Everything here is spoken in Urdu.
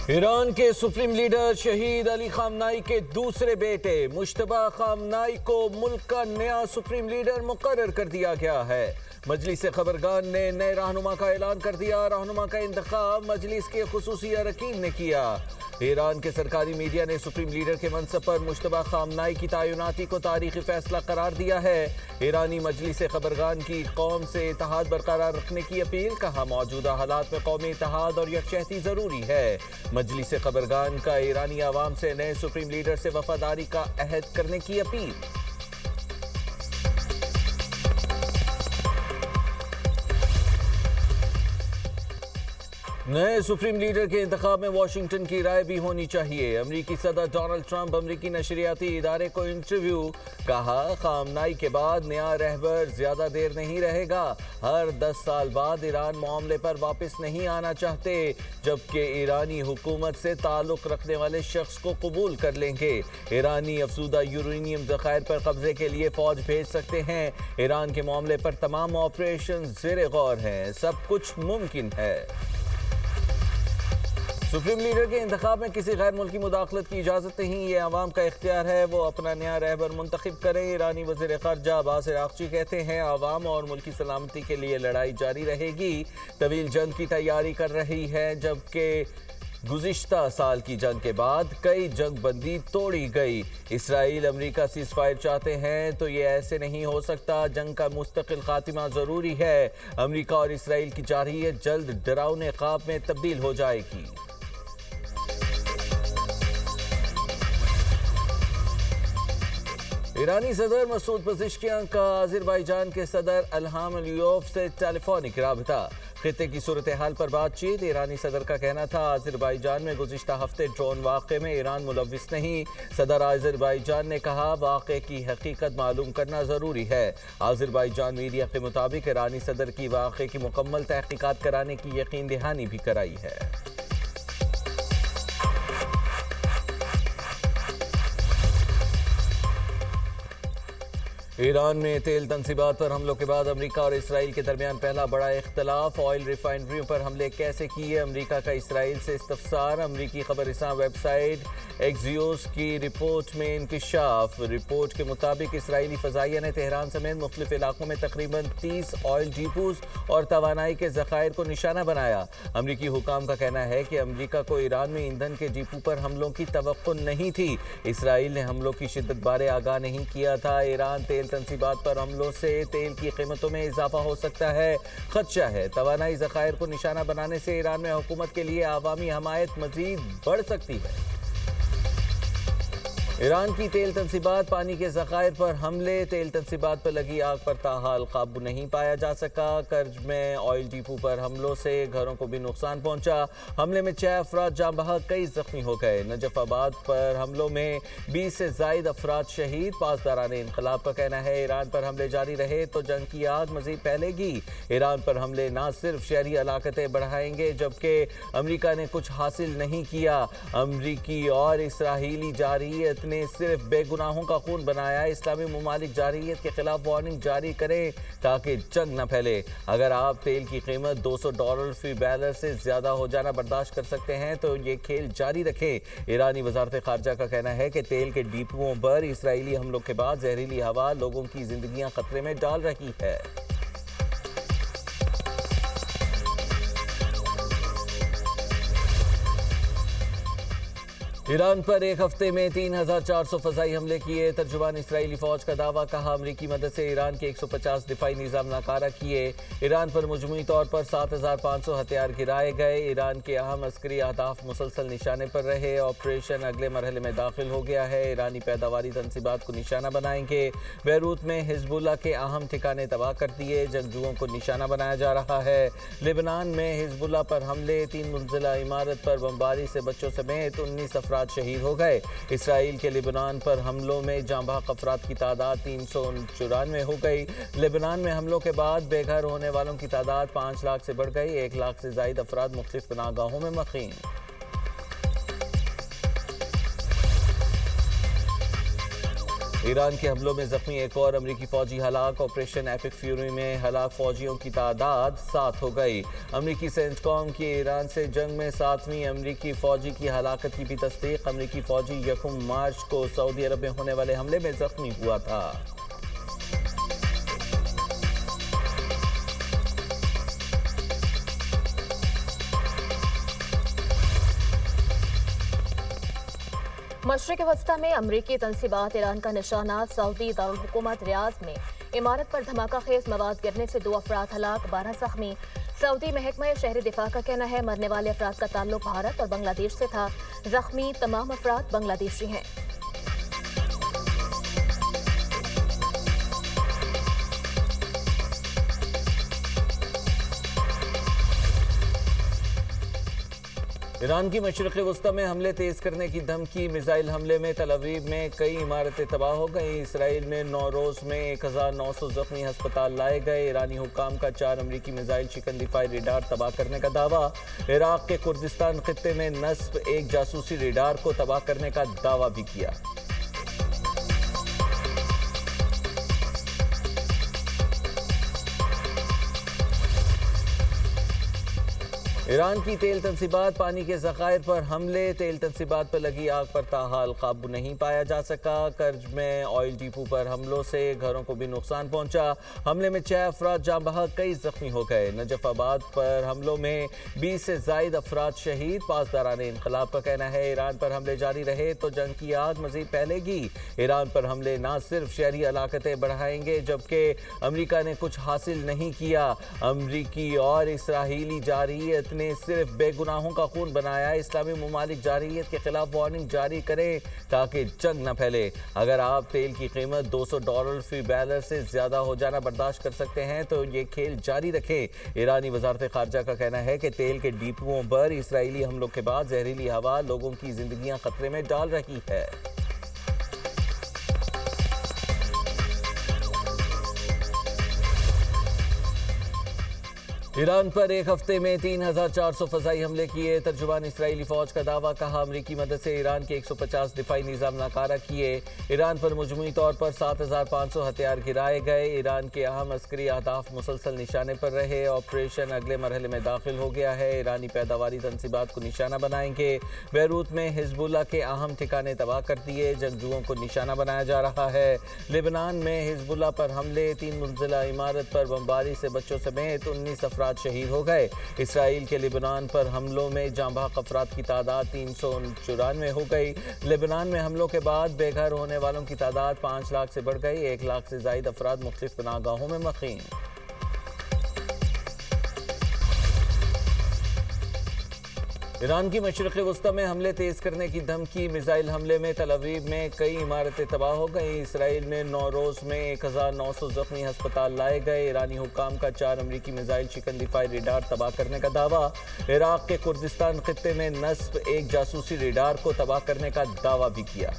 ایران کے سپریم لیڈر شہید علی خامنائی کے دوسرے بیٹے مجتبی خامنائی کو ملک کا نیا سپریم لیڈر مقرر کر دیا گیا ہے۔ مجلس خبرگان نے نئے رہنما کا اعلان کر دیا۔ رہنما کا انتخاب مجلس کے خصوصی اراکین نے کیا۔ ایران کے سرکاری میڈیا نے سپریم لیڈر کے منصب پر مجتبی خامنائی کی تعیناتی کو تاریخی فیصلہ قرار دیا ہے۔ ایرانی مجلس خبرگان کی قوم سے اتحاد برقرار رکھنے کی اپیل، کہا موجودہ حالات میں قومی اتحاد اور یکجہتی ضروری ہے۔ مجلس خبرگان کا ایرانی عوام سے نئے سپریم لیڈر سے وفاداری کا عہد کرنے کی اپیل۔ نئے سپریم لیڈر کے انتخاب میں واشنگٹن کی رائے بھی ہونی چاہیے۔ امریکی صدر ڈونلڈ ٹرمپ امریکی نشریاتی ادارے کو انٹرویو، کہا خامنائی کے بعد نیا رہبر زیادہ دیر نہیں رہے گا۔ ہر 10 سال بعد ایران معاملے پر واپس نہیں آنا چاہتے، جبکہ ایرانی حکومت سے تعلق رکھنے والے شخص کو قبول کر لیں گے۔ ایرانی افزودہ یورینیم ذخائر پر قبضے کے لیے فوج بھیج سکتے ہیں۔ ایران کے معاملے پر تمام آپریشن زیر غور ہیں، سب کچھ ممکن ہے۔ سپریم لیڈر کے انتخاب میں کسی غیر ملکی مداخلت کی اجازت نہیں، یہ عوام کا اختیار ہے، وہ اپنا نیا رہبر منتخب کریں۔ ایرانی وزیر خارجہ عباس عراقچی کہتے ہیں عوام اور ملکی سلامتی کے لیے لڑائی جاری رہے گی، طویل جنگ کی تیاری کر رہی ہے، جبکہ گزشتہ سال کی جنگ کے بعد کئی جنگ بندی توڑی گئی۔ اسرائیل امریکہ سیز فائر چاہتے ہیں تو یہ ایسے نہیں ہو سکتا، جنگ کا مستقل خاتمہ ضروری ہے۔ امریکہ اور اسرائیل کی جارحیت جلد ڈراؤنے خواب میں تبدیل ہو جائے گی۔ ایرانی صدر مسعود پزشکیان کا آذربائیجان کے صدر الہام علیوف سے ٹیلی فونک رابطہ، خطے کی صورتحال پر بات چیت۔ ایرانی صدر کا کہنا تھا آذربائیجان میں گزشتہ ہفتے ڈرون واقعے میں ایران ملوث نہیں۔ صدر آذربائیجان نے کہا واقعے کی حقیقت معلوم کرنا ضروری ہے۔ آذربائیجان میڈیا کے مطابق ایرانی صدر کی واقعے کی مکمل تحقیقات کرانے کی یقین دہانی بھی کرائی ہے۔ ایران میں تیل تنصیبات پر حملوں کے بعد امریکہ اور اسرائیل کے درمیان پہلا بڑا اختلاف، آئل ریفائنریوں پر حملے کیسے کیے، امریکہ کا اسرائیل سے استفسار۔ امریکی خبر رساں ویب سائٹ ایکزیوس کی رپورٹ میں انکشاف۔ رپورٹ کے مطابق اسرائیلی فضائیہ نے تہران سمیت مختلف علاقوں میں تقریباً 30 آئل ڈیپوز اور توانائی کے ذخائر کو نشانہ بنایا۔ امریکی حکام کا کہنا ہے کہ امریکہ کو ایران میں ایندھن کے ڈیپو پر حملوں کی توقع نہیں تھی۔ اسرائیل نے حملوں کی شدت بارے آگاہ نہیں کیا تھا۔ ایران تیل تنصیبات پر حملوں سے تیل کی قیمتوں میں اضافہ ہو سکتا ہے، خدشہ ہے۔ توانائی ذخائر کو نشانہ بنانے سے ایران میں حکومت کے لیے عوامی حمایت مزید بڑھ سکتی ہے۔ ایران کی تیل تنصیبات پانی کے ذخائر پر حملے، تیل تنصیبات پر لگی آگ پر تاحال قابو نہیں پایا جا سکا۔ کرج میں آئل ڈیپو پر حملوں سے گھروں کو بھی نقصان پہنچا۔ حملے میں 6 افراد جاں بحق، کئی زخمی ہو گئے۔ نجف آباد پر حملوں میں 20 سے زائد افراد شہید۔ پاسداران انقلاب کا کہنا ہے ایران پر حملے جاری رہے تو جنگ کی آگ مزید پھیلے گی۔ ایران پر حملے نہ صرف شہری ہلاکتیں بڑھائیں گے جبکہ امریکہ نے کچھ حاصل نہیں کیا۔ امریکی اور اسرائیلی جارحیت نے صرف بے گناہوں کا خون بنایا۔ اسلامی ممالک جارحیت کے خلاف وارننگ جاری کریں تاکہ جنگ نہ پھیلے۔ اگر آپ تیل کی قیمت $200 فی بیرل سے زیادہ ہو جانا برداشت کر سکتے ہیں تو یہ کھیل جاری رکھیں۔ ایرانی وزارت خارجہ کا کہنا ہے کہ تیل کے ڈیپوؤں پر اسرائیلی حملوں کے بعد زہریلی ہوا لوگوں کی زندگیاں خطرے میں ڈال رہی ہے۔ ایران پر ایک ہفتے میں 3400 فضائی حملے کیے، ترجمان اسرائیلی فوج کا دعویٰ، کہا امریکی مدد سے ایران کے 150 دفاعی نظام ناکارہ کیے۔ ایران پر مجموعی طور پر 7500 ہتھیار گرائے گئے۔ ایران کے اہم عسکری اہداف مسلسل نشانے پر رہے۔ آپریشن اگلے مرحلے میں داخل ہو گیا ہے۔ ایرانی پیداواری تنصیبات کو نشانہ بنائیں گے۔ بیروت میں حزب اللہ کے اہم ٹھکانے تباہ کر دیے، جنگجوؤں کو نشانہ بنایا جا رہا ہے۔ لبنان میں حزب اللہ پر حملے، 3 منزلہ عمارت پر بمباری سے بچوں سمیت 19 افراد شہید ہو گئے۔ اسرائیل کے لبنان پر حملوں میں جاں بحق افراد کی تعداد 394 ہو گئی۔ لبنان میں حملوں کے بعد بے گھر ہونے والوں کی تعداد 5 لاکھ سے بڑھ گئی۔ 1 لاکھ سے زائد افراد مختلف پناہ گاہوں میں مقیم۔ ایران کے حملوں میں زخمی ایک اور امریکی فوجی ہلاک۔ آپریشن ایپک فیوری میں ہلاک فوجیوں کی تعداد 7 ہو گئی۔ امریکی سینٹکام کی ایران سے جنگ میں 7ویں امریکی فوجی کی ہلاکت کی بھی تصدیق۔ امریکی فوجی 1 مارچ کو سعودی عرب میں ہونے والے حملے میں زخمی ہوا تھا۔ مشرق وسطی میں امریکی تنصیبات ایران کا نشانہ۔ سعودی دارالحکومت ریاض میں عمارت پر دھماکہ خیز مواد گرنے سے 2 افراد ہلاک، 12 زخمی۔ سعودی محکمہ شہری دفاع کا کہنا ہے مرنے والے افراد کا تعلق بھارت اور بنگلہ دیش سے تھا۔ زخمی تمام افراد بنگلہ دیشی ہیں۔ ایران کی مشرق وسطی میں حملے تیز کرنے کی دھمکی۔ میزائل حملے میں تل ابیب میں کئی عمارتیں تباہ ہو گئیں۔ اسرائیل میں 9 روز میں 1900 زخمی ہسپتال لائے گئے۔ ایرانی حکام کا 4 امریکی میزائل شکن دفاعی ریڈار تباہ کرنے کا دعویٰ۔ عراق کے کردستان خطے میں نصب ایک جاسوسی ریڈار کو تباہ کرنے کا دعویٰ بھی کیا۔ ایران کی تیل تنصیبات پانی کے ذخائر پر حملے۔ تیل تنصیبات پر لگی آگ پر تاحال قابو نہیں پایا جا سکا۔ کرج میں آئل ڈیپو پر حملوں سے گھروں کو بھی نقصان پہنچا۔ حملے میں 6 افراد جاں بحق، کئی زخمی ہو گئے۔ نجف آباد پر حملوں میں 20 سے زائد افراد شہید۔ پاسداران انقلاب کا کہنا ہے ایران پر حملے جاری رہے تو جنگ کی آگ مزید پھیلے گی۔ ایران پر حملے نہ صرف شہری ہلاکتیں بڑھائیں گے جبکہ امریکہ نے کچھ حاصل نہیں کیا۔ امریکی اور اسرائیلی جارحیت نے صرف بے گناہوں کا خون بنایا۔ اسلامی ممالک جارحیت کے خلاف وارننگ جاری کریں تاکہ جنگ نہ پھیلے۔ اگر آپ تیل کی قیمت $200 فی بیرل سے زیادہ ہو جانا برداشت کر سکتے ہیں تو یہ کھیل جاری رکھیں۔ ایرانی وزارت خارجہ کا کہنا ہے کہ تیل کے ڈیپوؤں پر اسرائیلی حملوں کے بعد زہریلی ہوا لوگوں کی زندگیاں خطرے میں ڈال رہی ہے۔ ایران پر ایک ہفتے میں 3400 فضائی حملے کیے۔ ترجمان اسرائیلی فوج کا دعویٰ، کہا امریکی مدد سے ایران کے 150 دفاعی نظام ناکارہ کیے۔ ایران پر مجموعی طور پر 7500 ہتھیار گرائے گئے۔ ایران کے اہم عسکری اہداف مسلسل نشانے پر رہے۔ آپریشن اگلے مرحلے میں داخل ہو گیا ہے۔ ایرانی پیداواری تنصیبات کو نشانہ بنائیں گے۔ بیروت میں حزب اللہ کے اہم ٹھکانے تباہ کر دیے۔ جنگجوؤں کو نشانہ بنایا جا رہا ہے۔ لبنان میں حزب اللہ پر حملے، 3 منزلہ عمارت پر بمباری سے بچوں سمیت 19 افراد شہید ہو گئے۔ اسرائیل کے لبنان پر حملوں میں جاں بحق افراد کی تعداد 394 ہو گئی۔ لبنان میں حملوں کے بعد بے گھر ہونے والوں کی تعداد 5 لاکھ سے بڑھ گئی۔ 1 لاکھ سے زائد افراد مختلف پناہ گاہوں میں مقیم۔ ایران کی مشرق وسطی میں حملے تیز کرنے کی دھمکی۔ میزائل حملے میں تل ابیب میں کئی عمارتیں تباہ ہو گئیں۔ اسرائیل میں 9 روز میں 1900 زخمی ہسپتال لائے گئے۔ ایرانی حکام کا 4 امریکی میزائل شکن دفاعی ریڈار تباہ کرنے کا دعویٰ۔ عراق کے کردستان خطے میں نصب ایک جاسوسی ریڈار کو تباہ کرنے کا دعویٰ بھی کیا۔